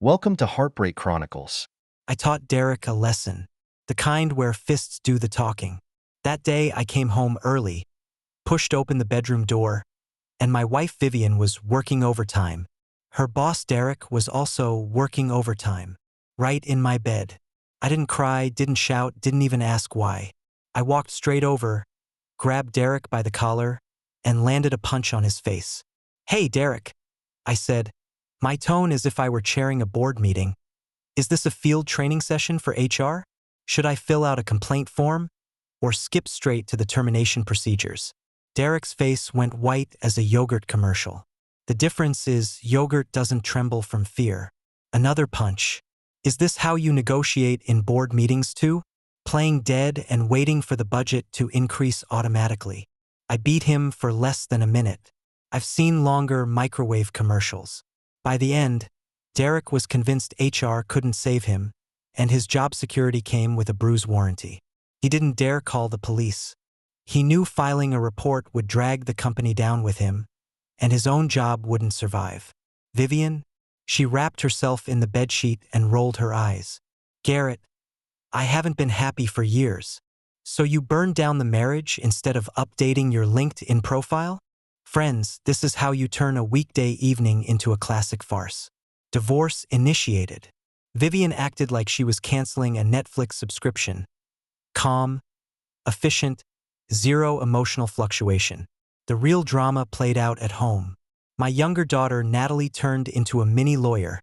Welcome to Heartbreak Chronicles. I taught Derek a lesson, the kind where fists do the talking. That day I came home early, pushed open the bedroom door, and my wife Vivian was working overtime. Her boss Derek was also working overtime, right in my bed. I didn't cry, didn't shout, didn't even ask why. I walked straight over, grabbed Derek by the collar, and landed a punch on his face. "Hey, Derek," I said, my tone as if I were chairing a board meeting. "Is this a field training session for HR? Should I fill out a complaint form? Or skip straight to the termination procedures?" Derek's face went white as a yogurt commercial. The difference is yogurt doesn't tremble from fear. Another punch. "Is this how you negotiate in board meetings too? Playing dead and waiting for the budget to increase automatically?" I beat him for less than a minute. I've seen longer microwave commercials. By the end, Derek was convinced HR couldn't save him, and his job security came with a bruise warranty. He didn't dare call the police. He knew filing a report would drag the company down with him, and his own job wouldn't survive. Vivian? She wrapped herself in the bedsheet and rolled her eyes. "Garrett, I haven't been happy for years. So you burned down the marriage instead of updating your LinkedIn profile? Friends, this is how you turn a weekday evening into a classic farce." Divorce initiated. Vivian acted like she was canceling a Netflix subscription. Calm, efficient, zero emotional fluctuation. The real drama played out at home. My younger daughter, Natalie, turned into a mini lawyer,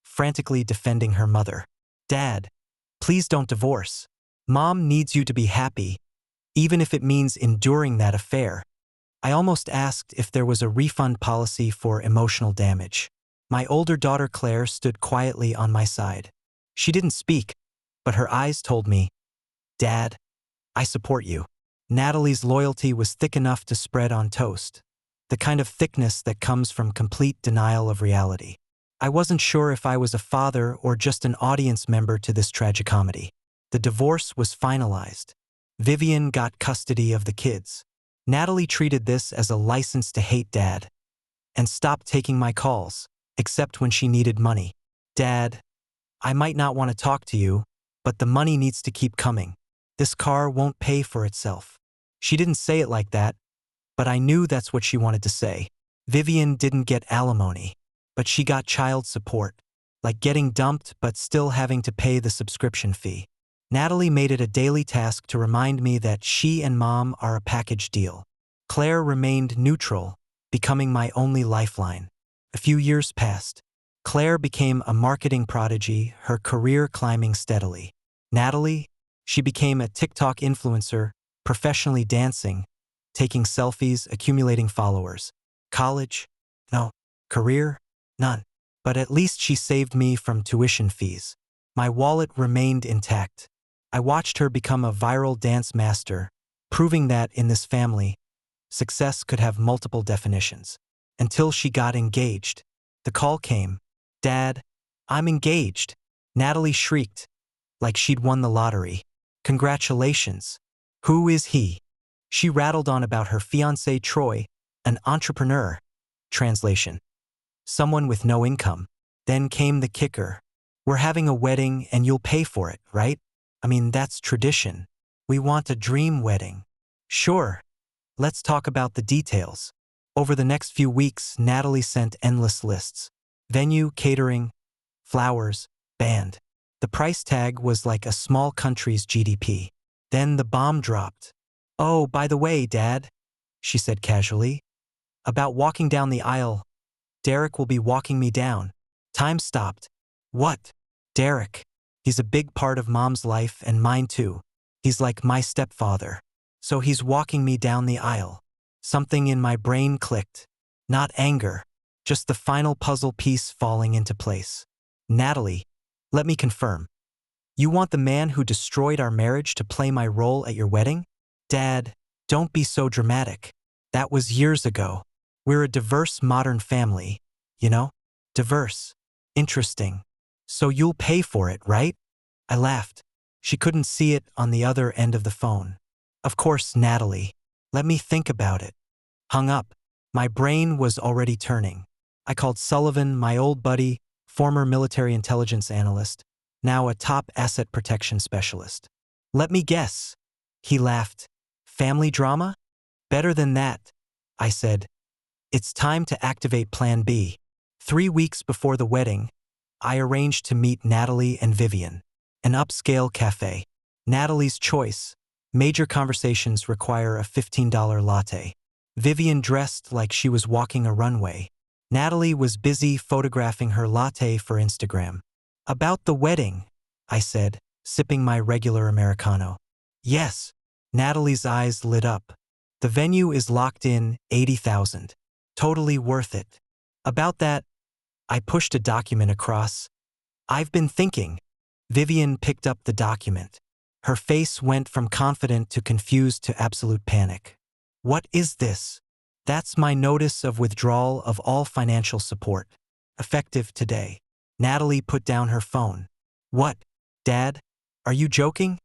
frantically defending her mother. "Dad, please don't divorce. Mom needs you to be happy, even if it means enduring that affair." I almost asked if there was a refund policy for emotional damage. My older daughter Claire stood quietly on my side. She didn't speak, but her eyes told me, "Dad, I support you." Natalie's loyalty was thick enough to spread on toast, the kind of thickness that comes from complete denial of reality. I wasn't sure if I was a father or just an audience member to this tragicomedy. The divorce was finalized. Vivian got custody of the kids. Natalie treated this as a license to hate Dad and stopped taking my calls, except when she needed money. "Dad, I might not want to talk to you, but the money needs to keep coming. This car won't pay for itself." She didn't say it like that, but I knew that's what she wanted to say. Vivian didn't get alimony, but she got child support, like getting dumped but still having to pay the subscription fee. Natalie made it a daily task to remind me that she and Mom are a package deal. Claire remained neutral, becoming my only lifeline. A few years passed. Claire became a marketing prodigy, her career climbing steadily. Natalie? She became a TikTok influencer, professionally dancing, taking selfies, accumulating followers. College? No. Career? None. But at least she saved me from tuition fees. My wallet remained intact. I watched her become a viral dance master, proving that in this family, success could have multiple definitions. Until she got engaged. The call came. "Dad, I'm engaged." Natalie shrieked, like she'd won the lottery. "Congratulations. Who is he?" She rattled on about her fiancé Troy, an entrepreneur. Translation: someone with no income. Then came the kicker. "We're having a wedding and you'll pay for it, right? I mean, that's tradition. We want a dream wedding." "Sure. Let's talk about the details." Over the next few weeks, Natalie sent endless lists. Venue, catering, flowers, band. The price tag was like a small country's GDP. Then the bomb dropped. "Oh, by the way, Dad," she said casually, "about walking down the aisle. Derek will be walking me down." Time stopped. "What?" "Derek. He's a big part of Mom's life and mine too. He's like my stepfather. So he's walking me down the aisle." Something in my brain clicked. Not anger, just the final puzzle piece falling into place. "Natalie, let me confirm. You want the man who destroyed our marriage to play my role at your wedding?" "Dad, don't be so dramatic. That was years ago. We're a diverse modern family, you know? Diverse. Interesting. So you'll pay for it, right?" I laughed. She couldn't see it on the other end of the phone. "Of course, Natalie. Let me think about it." Hung up. My brain was already turning. I called Sullivan, my old buddy, former military intelligence analyst, now a top asset protection specialist. Let me guess. He laughed. Family drama? Better than that, I said. It's time to activate Plan B. 3 weeks before the wedding, I arranged to meet Natalie and Vivian. An upscale cafe. Natalie's choice. Major conversations require a $15 latte. Vivian dressed like she was walking a runway. Natalie was busy photographing her latte for Instagram. About the wedding, I said, sipping my regular Americano. Yes. Natalie's eyes lit up. The venue is locked in, 80,000. Totally worth it. About that, I pushed a document across. I've been thinking. Vivian picked up the document. Her face went from confident to confused to absolute panic. What is this? That's my notice of withdrawal of all financial support. Effective today. Natalie put down her phone. What, Dad? Are you joking?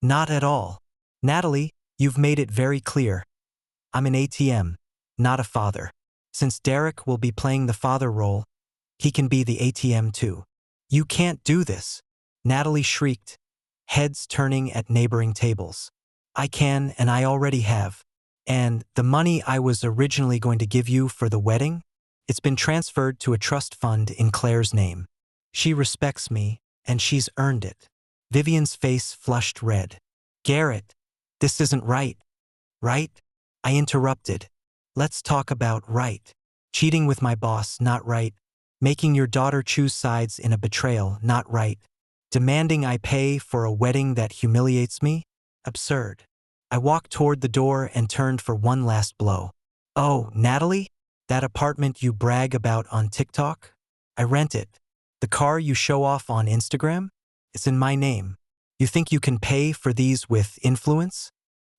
Not at all. Natalie, you've made it very clear. I'm an ATM, not a father. Since Derek will be playing the father role, he can be the ATM too. You can't do this. Natalie shrieked, heads turning at neighboring tables. I can, and I already have. And the money I was originally going to give you for the wedding? It's been transferred to a trust fund in Claire's name. She respects me, and she's earned it. Vivian's face flushed red. Garrett, this isn't right. Right? I interrupted. Let's talk about right. Cheating with my boss, not right. Making your daughter choose sides in a betrayal, not right. Demanding I pay for a wedding that humiliates me? Absurd. I walked toward the door and turned for one last blow. Oh, Natalie? That apartment you brag about on TikTok? I rent it. The car you show off on Instagram? It's in my name. You think you can pay for these with influence?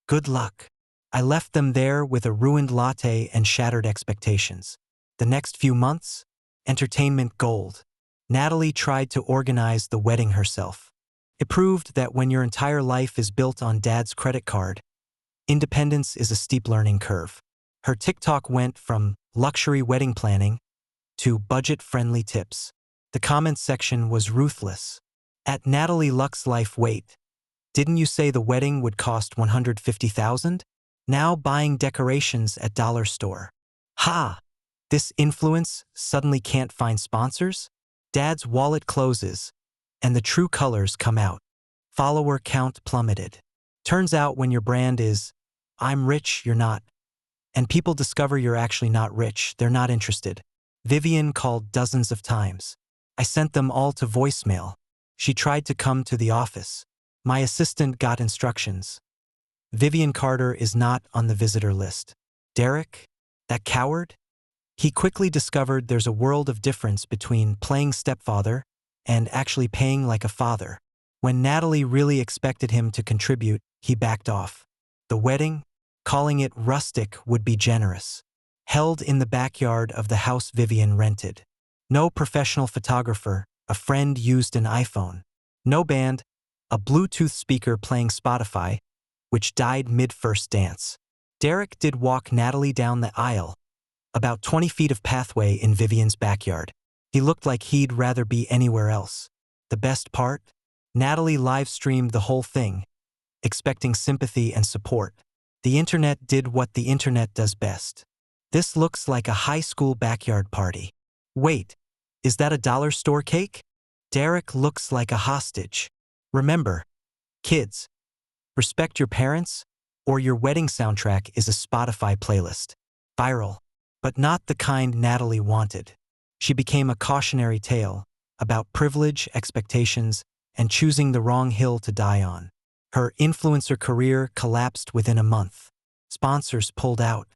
Good luck. I left them there with a ruined latte and shattered expectations. The next few months? Entertainment gold. Natalie tried to organize the wedding herself. It proved that when your entire life is built on Dad's credit card, independence is a steep learning curve. Her TikTok went from luxury wedding planning to budget-friendly tips. The comments section was ruthless. At Natalie Luxe Life, wait. Didn't you say the wedding would cost $150,000? Now buying decorations at dollar store. Ha! This influence suddenly can't find sponsors? Dad's wallet closes, and the true colors come out. Follower count plummeted. Turns out when your brand is, I'm rich, you're not. And people discover you're actually not rich, they're not interested. Vivian called dozens of times. I sent them all to voicemail. She tried to come to the office. My assistant got instructions. Vivian Carter is not on the visitor list. Derek? That coward? He quickly discovered there's a world of difference between playing stepfather and actually paying like a father. When Natalie really expected him to contribute, he backed off. The wedding? Calling it rustic would be generous. Held in the backyard of the house Vivian rented. No professional photographer, a friend used an iPhone. No band, a Bluetooth speaker playing Spotify, which died mid-first dance. Derek did walk Natalie down the aisle, about 20 feet of pathway in Vivian's backyard. He looked like he'd rather be anywhere else. The best part? Natalie live-streamed the whole thing, expecting sympathy and support. The internet did what the internet does best. This looks like a high school backyard party. Wait, is that a dollar store cake? Derek looks like a hostage. Remember, kids, respect your parents, or your wedding soundtrack is a Spotify playlist. Viral, but not the kind Natalie wanted. She became a cautionary tale about privilege, expectations, and choosing the wrong hill to die on. Her influencer career collapsed within a month. Sponsors pulled out.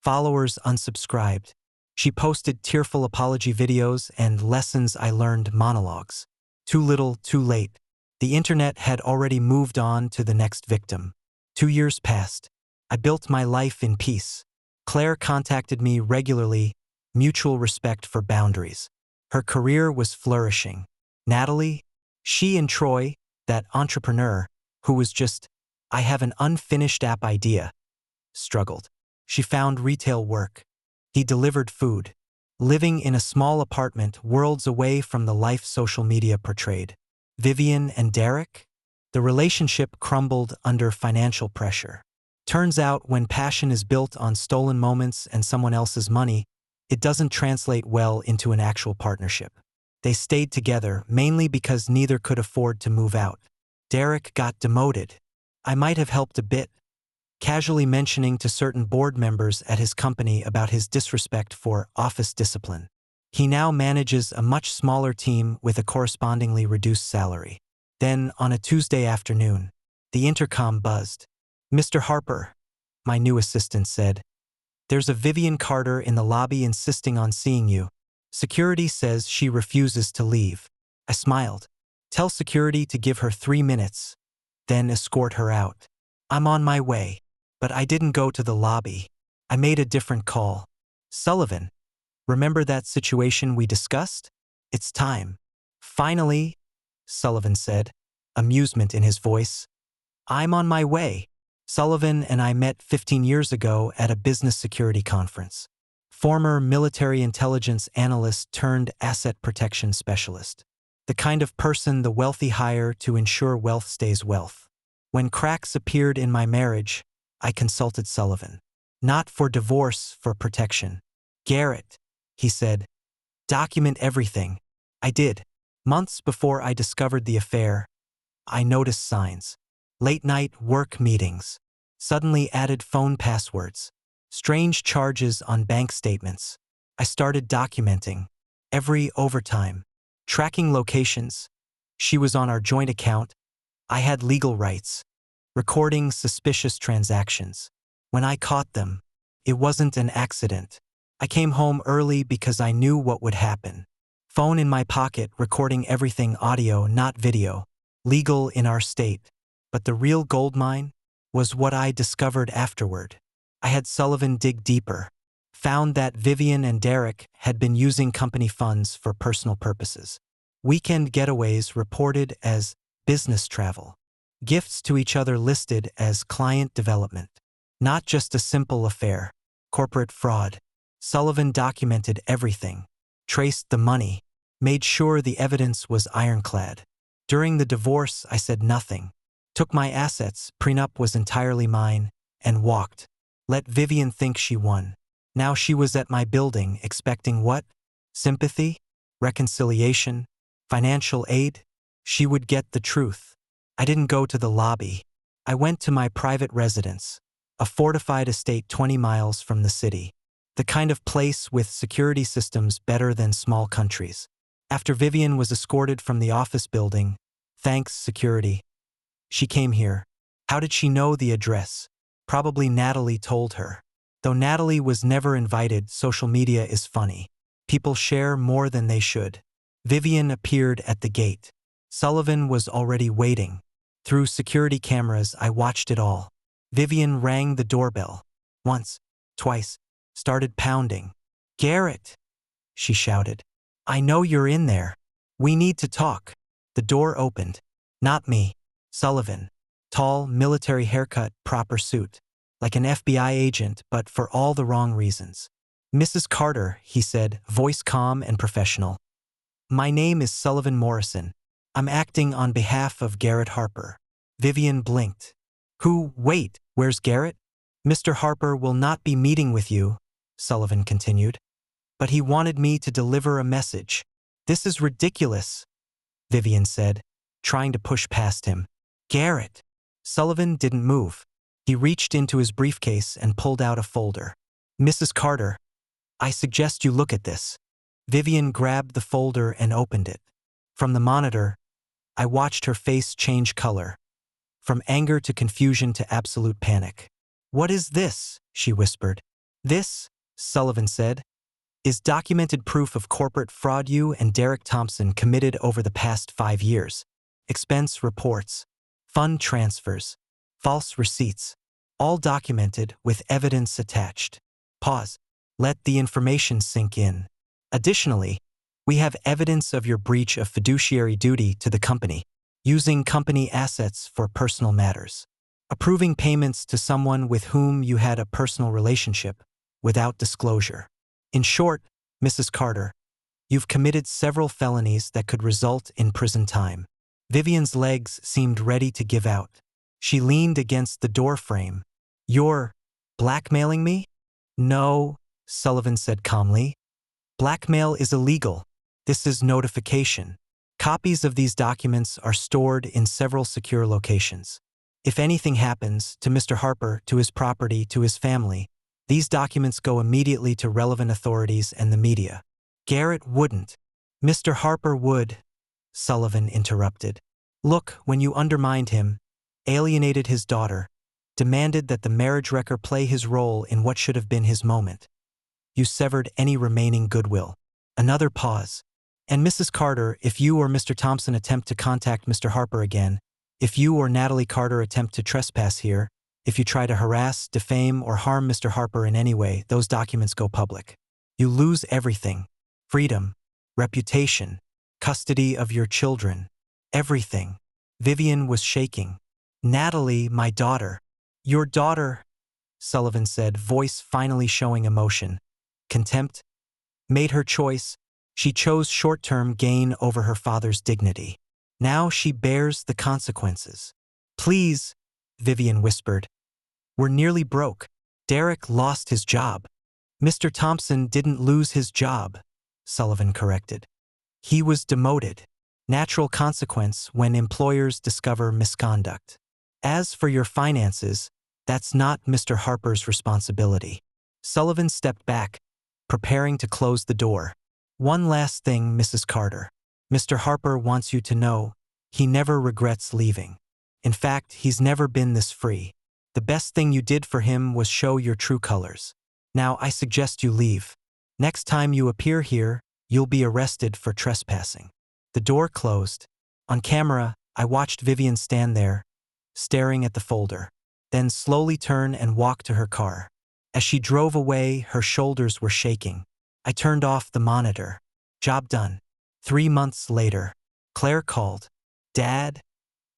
Followers unsubscribed. She posted tearful apology videos and lessons I learned monologues. Too little, too late. The internet had already moved on to the next victim. 2 years passed. I built my life in peace. Claire contacted me regularly, mutual respect for boundaries. Her career was flourishing. Natalie, she and Troy, that entrepreneur, who was just, I have an unfinished app idea, struggled. She found retail work. He delivered food. living in a small apartment worlds away from the life social media portrayed. Vivian and Derek? The relationship crumbled under financial pressure. Turns out when passion is built on stolen moments and someone else's money, it doesn't translate well into an actual partnership. They stayed together mainly because neither could afford to move out. Derek got demoted. I might have helped a bit, casually mentioning to certain board members at his company about his disrespect for office discipline. He now manages a much smaller team with a correspondingly reduced salary. Then, on a Tuesday afternoon, the intercom buzzed. "Mr. Harper," my new assistant said, "there's a Vivian Carter in the lobby insisting on seeing you. Security says she refuses to leave." I smiled. "Tell security to give her 3 minutes, then escort her out." "I'm on my way." But I didn't go to the lobby. I made a different call. "Sullivan, remember that situation we discussed? It's time." "Finally," Sullivan said, amusement in his voice. "I'm on my way." Sullivan and I met 15 years ago at a business security conference. Former military intelligence analyst turned asset protection specialist. The kind of person the wealthy hire to ensure wealth stays wealth. When cracks appeared in my marriage, I consulted Sullivan. Not for divorce, for protection. "Garrett," he said, "document everything." I did. Months before I discovered the affair, I noticed signs. Late-night work meetings. Suddenly added phone passwords. Strange charges on bank statements. I started documenting. Every overtime. Tracking locations. She was on our joint account. I had legal rights. Recording suspicious transactions. When I caught them, it wasn't an accident. I came home early because I knew what would happen. Phone in my pocket, recording everything audio, not video. Legal in our state. But the real goldmine was what I discovered afterward. I had Sullivan dig deeper. Found that Vivian and Derek had been using company funds for personal purposes. Weekend getaways reported as business travel. Gifts to each other listed as client development. Not just a simple affair. Corporate fraud. Sullivan documented everything. Traced the money. Made sure the evidence was ironclad. During the divorce, I said nothing. Took my assets, prenup was entirely mine, and walked. Let Vivian think she won. Now she was at my building, expecting what? Sympathy? Reconciliation? Financial aid? She would get the truth. I didn't go to the lobby. I went to my private residence, a fortified estate 20 miles from the city. The kind of place with security systems better than small countries. After Vivian was escorted from the office building, thanks security, she came here. How did she know the address? Probably Natalie told her. Though Natalie was never invited, social media is funny. People share more than they should. Vivian appeared at the gate. Sullivan was already waiting. Through security cameras, I watched it all. Vivian rang the doorbell. Once, twice, started pounding. "Garrett," she shouted. "I know you're in there. We need to talk." The door opened. Not me. Sullivan. Tall, military haircut, proper suit. Like an FBI agent, but for all the wrong reasons. "Mrs. Carter," he said, voice calm and professional. "My name is Sullivan Morrison. I'm acting on behalf of Garrett Harper." Vivian blinked. Wait, where's Garrett?" "Mr. Harper will not be meeting with you," Sullivan continued. "But he wanted me to deliver a message." "This is ridiculous," Vivian said, trying to push past him. "Garrett." Sullivan didn't move. He reached into his briefcase and pulled out a folder. "Mrs. Carter, I suggest you look at this." Vivian grabbed the folder and opened it. From the monitor, I watched her face change color. From anger to confusion to absolute panic. "What is this?" she whispered. "This," Sullivan said, "is documented proof of corporate fraud you and Derek Thompson committed over the past 5 years. Expense reports, fund transfers, false receipts, all documented with evidence attached." Pause. Let the information sink in. "Additionally, we have evidence of your breach of fiduciary duty to the company, using company assets for personal matters, approving payments to someone with whom you had a personal relationship without disclosure. In short, Mrs. Carter, you've committed several felonies that could result in prison time. Vivian's legs seemed ready to give out. She leaned against the door frame. You're blackmailing me? No, Sullivan said calmly. Blackmail is illegal. This is notification. Copies of these documents are stored in several secure locations. If anything happens to Mr. Harper, to his property, to his family, these documents go immediately to relevant authorities and the media. Garrett wouldn't. Mr. Harper would, Sullivan interrupted. Look, when you undermined him, alienated his daughter, demanded that the marriage wrecker play his role in what should have been his moment, you severed any remaining goodwill. Another pause. And Mrs. Carter, if you or Mr. Thompson attempt to contact Mr. Harper again, if you or Natalie Carter attempt to trespass here, if you try to harass, defame, or harm Mr. Harper in any way, those documents go public. You lose everything. Freedom, reputation, custody of your children, everything. Vivian was shaking. Natalie, my daughter. Your daughter, Sullivan said, voice finally showing emotion. Contempt? Made her choice. She chose short-term gain over her father's dignity. Now she bears the consequences. Please, Vivian whispered. We're nearly broke. Derek lost his job. Mr. Thompson didn't lose his job, Sullivan corrected. He was demoted. Natural consequence when employers discover misconduct. As for your finances, that's not Mr. Harper's responsibility. Sullivan stepped back, preparing to close the door. One last thing, Mrs. Carter. Mr. Harper wants you to know he never regrets leaving. In fact, he's never been this free. The best thing you did for him was show your true colors. Now I suggest you leave. Next time you appear here, you'll be arrested for trespassing. The door closed. On camera, I watched Vivian stand there, staring at the folder, then slowly turn and walk to her car. As she drove away, her shoulders were shaking. I turned off the monitor. Job done. 3 months later, Claire called. Dad,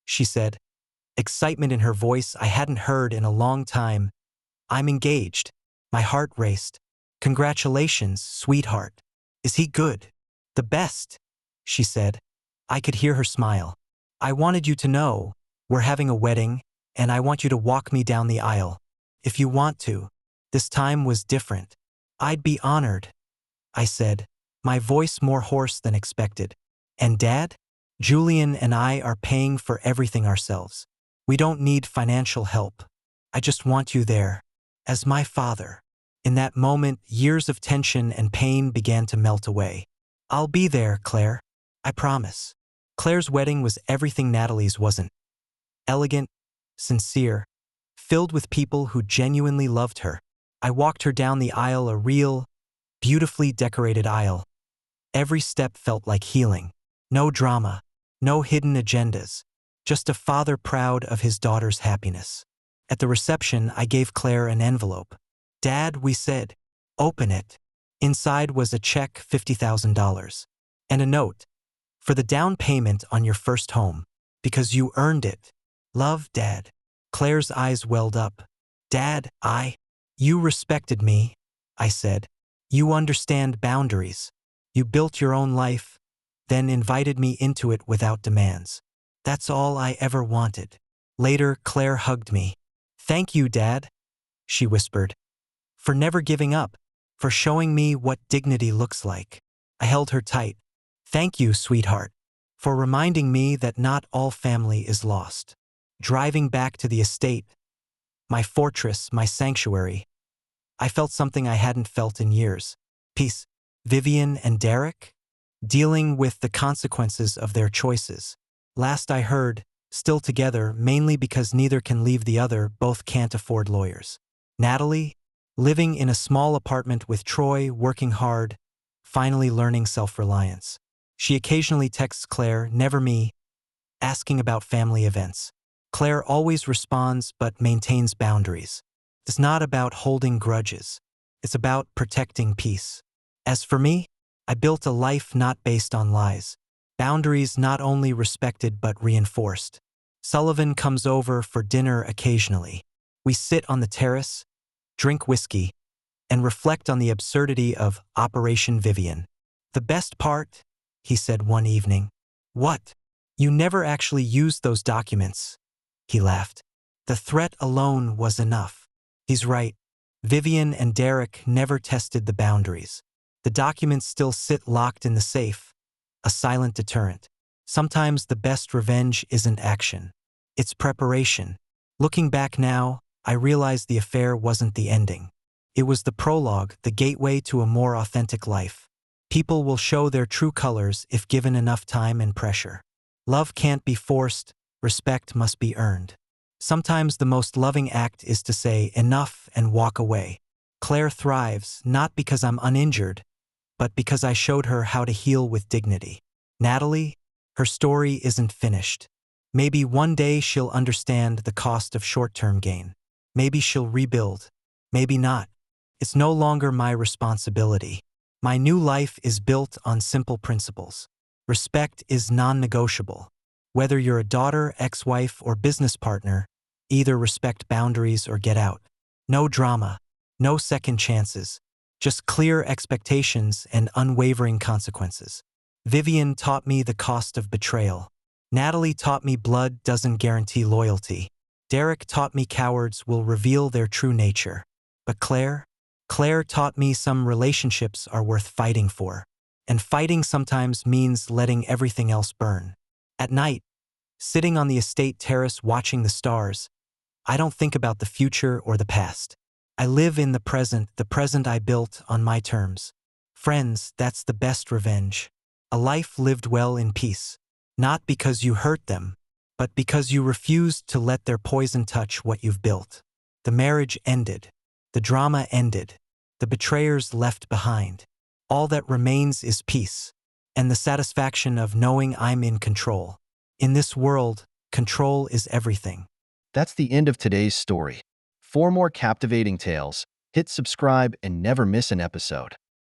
she said, excitement in her voice I hadn't heard in a long time. I'm engaged. My heart raced. Congratulations, sweetheart. Is he good? The best, she said. I could hear her smile. I wanted you to know, we're having a wedding, and I want you to walk me down the aisle. If you want to. This time was different. I'd be honored, I said, my voice more hoarse than expected. And Dad? Julian and I are paying for everything ourselves. We don't need financial help. I just want you there, as my father. In that moment, years of tension and pain began to melt away. I'll be there, Claire. I promise. Claire's wedding was everything Natalie's wasn't. Elegant, sincere, filled with people who genuinely loved her. I walked her down the aisle, a real, beautifully decorated aisle. Every step felt like healing. No drama, no hidden agendas, just a father proud of his daughter's happiness. At the reception, I gave Claire an envelope. Dad, we said, open it. Inside was a check, $50,000, and a note, for the down payment on your first home, because you earned it. Love, Dad. Claire's eyes welled up. Dad, you respected me, I said. You understand boundaries. You built your own life, then invited me into it without demands. That's all I ever wanted. Later, Claire hugged me. Thank you, Dad, she whispered, for never giving up, for showing me what dignity looks like. I held her tight. Thank you, sweetheart, for reminding me that not all family is lost. Driving back to the estate, my fortress, my sanctuary, I felt something I hadn't felt in years. Peace. Vivian and Derek? Dealing with the consequences of their choices. Last I heard, still together, mainly because neither can leave the other, both can't afford lawyers. Natalie? Living in a small apartment with Troy, working hard, finally learning self-reliance. She occasionally texts Claire, never me, asking about family events. Claire always responds but maintains boundaries. It's not about holding grudges. It's about protecting peace. As for me, I built a life not based on lies. Boundaries not only respected but reinforced. Sullivan comes over for dinner occasionally. We sit on the terrace, drink whiskey, and reflect on the absurdity of Operation Vivian. The best part, he said one evening. What? You never actually used those documents, he laughed. The threat alone was enough. He's right. Vivian and Derek never tested the boundaries. The documents still sit locked in the safe, a silent deterrent. Sometimes the best revenge isn't action. It's preparation. Looking back now, I realize the affair wasn't the ending. It was the prologue, the gateway to a more authentic life. People will show their true colors if given enough time and pressure. Love can't be forced, respect must be earned. Sometimes the most loving act is to say enough and walk away. Claire thrives, not because I'm uninjured, but because I showed her how to heal with dignity. Natalie, her story isn't finished. Maybe one day she'll understand the cost of short-term gain. Maybe she'll rebuild. Maybe not. It's no longer my responsibility. My new life is built on simple principles. Respect is non-negotiable. Whether you're a daughter, ex-wife, or business partner, either respect boundaries or get out. No drama, no second chances, just clear expectations and unwavering consequences. Vivian taught me the cost of betrayal. Natalie taught me blood doesn't guarantee loyalty. Derek taught me cowards will reveal their true nature. But Claire taught me some relationships are worth fighting for. And fighting sometimes means letting everything else burn. At night, sitting on the estate terrace watching the stars, I don't think about the future or the past. I live in the present I built on my terms. Friends, that's the best revenge. A life lived well in peace. Not because you hurt them, but because you refused to let their poison touch what you've built. The marriage ended. The drama ended. The betrayers left behind. All that remains is peace, and the satisfaction of knowing I'm in control. In this world, control is everything. That's the end of today's story. For more captivating tales, hit subscribe and never miss an episode.